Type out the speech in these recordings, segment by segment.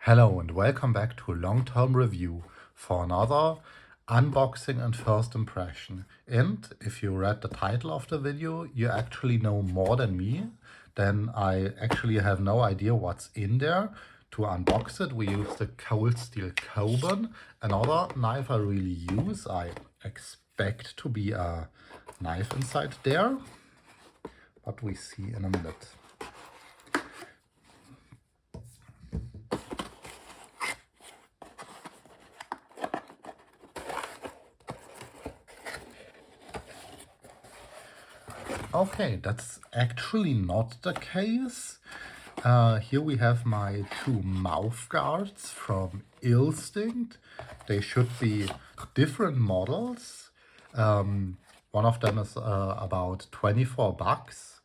Hello and welcome back to long-term review for another unboxing and first impression. And if you read the title of the video, you actually know more than me. Then I actually have no idea what's in there. To unbox it, we use the cold steel Coban. Another knife I really use, I expect to be a knife inside there, but we see in a minute. Okay, that's actually not the case. Here we have my two mouth guards from Illstinct. They should be different models. One of them is about 24 bucks.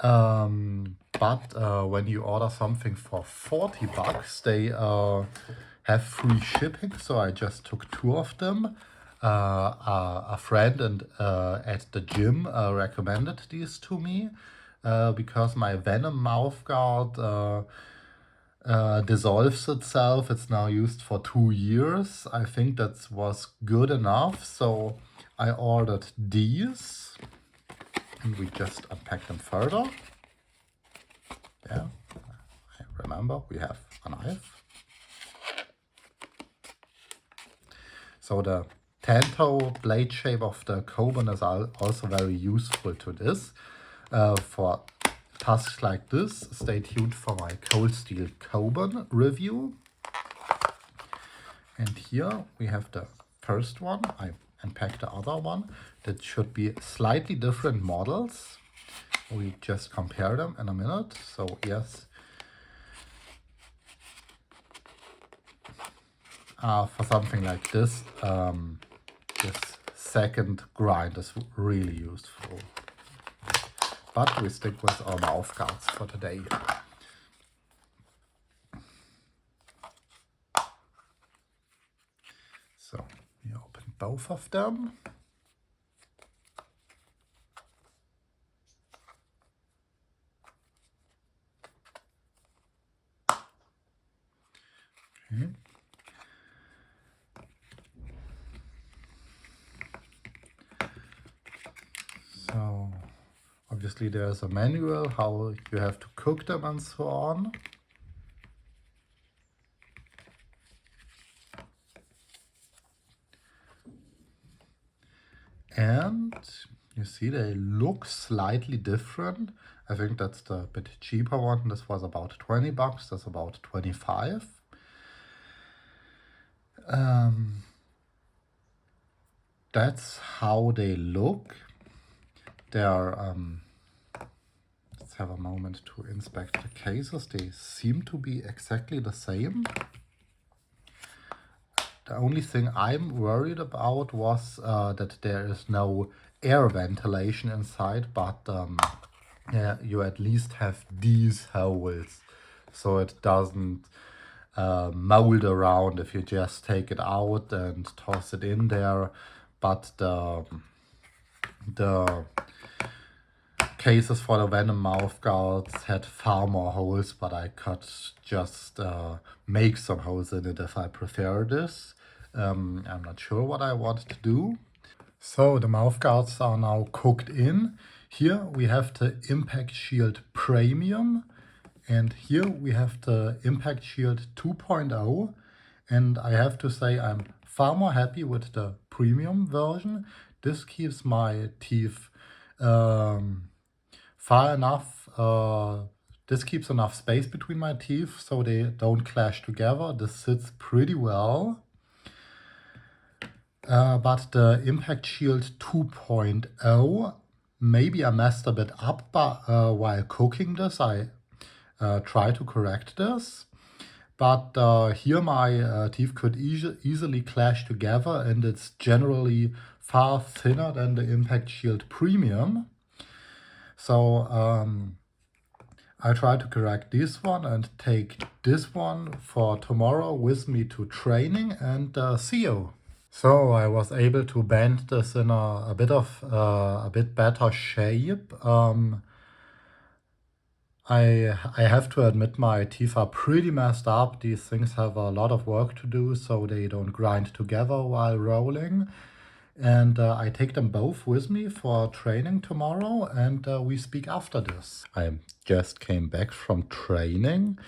But when you order something for 40 bucks, they have free shipping. So I just took two of them. A friend and at the gym recommended these to me because my Venom mouthguard dissolves itself. It's now used for 2 years. I think that was good enough. So I ordered these and we just unpack them further. Yeah, I remember we have a knife. So the Tanto blade shape of the Coban is also very useful to this. For tasks like this, stay tuned for my cold steel Coban review. And here we have the first one. I unpacked the other one. That should be slightly different models. We just compare them in a minute. So yes. For something like this, this second grind is really useful. But we stick with our mouth guards for today. So we open both of them. Okay. So obviously there's a manual how you have to cook them and so on. And you see they look slightly different. I think that's the bit cheaper one. This was about 20 bucks, that's about 25. That's how they look. They're let's have a moment to inspect the cases. They seem to be exactly the same. The only thing I'm worried about was that there is no air ventilation inside, but yeah, you at least have these holes so it doesn't mold around if you just take it out and toss it in there. But the cases for the Venom mouthguards had far more holes, but I could just make some holes in it if I prefer this. I'm not sure what I want to do. So the mouthguards are now cooked in. Here we have the Impact Shield Premium, and here we have the Impact Shield 2.0. And I have to say I'm far more happy with the premium version. This keeps my teeth far enough. This keeps enough space between my teeth so they don't clash together. This sits pretty well. But the Impact Shield 2.0, maybe I messed a bit up while cooking this. I try to correct this. But here my teeth could easily clash together, and it's generally far thinner than the Impact Shield Premium. So I try to correct this one and take this one for tomorrow with me to training, and see you. So I was able to bend this in a bit better shape. I have to admit my teeth are pretty messed up. These things have a lot of work to do so they don't grind together while rolling. And I take them both with me for training tomorrow, and we speak after this. I just came back from training.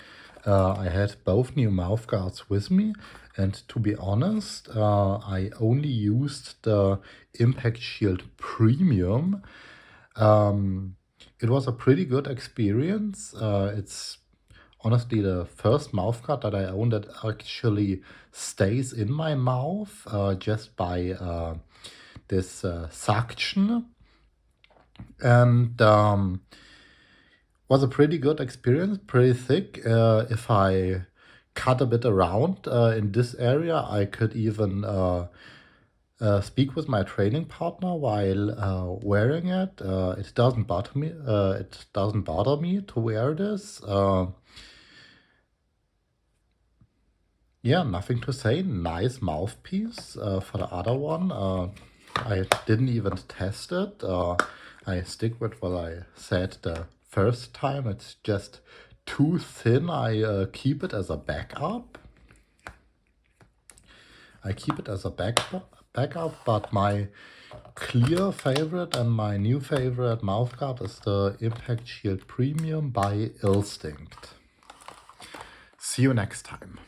I had both new mouth guards with me, and to be honest, I only used the Impact Shield Premium. It was a pretty good experience. It's honestly the first mouthguard that I own that actually stays in my mouth just by this suction, and was a pretty good experience, pretty thick. If I cut a bit around in this area, I could even speak with my training partner while wearing it. It doesn't bother me. It doesn't bother me to wear this. Yeah, nothing to say. Nice mouthpiece. For the other one, I didn't even test it. I stick with what I said the first time. It's just too thin. I keep it as a backup. But my clear favorite and my new favorite mouthguard is the Impact Shield Premium by Illstinct. See you next time.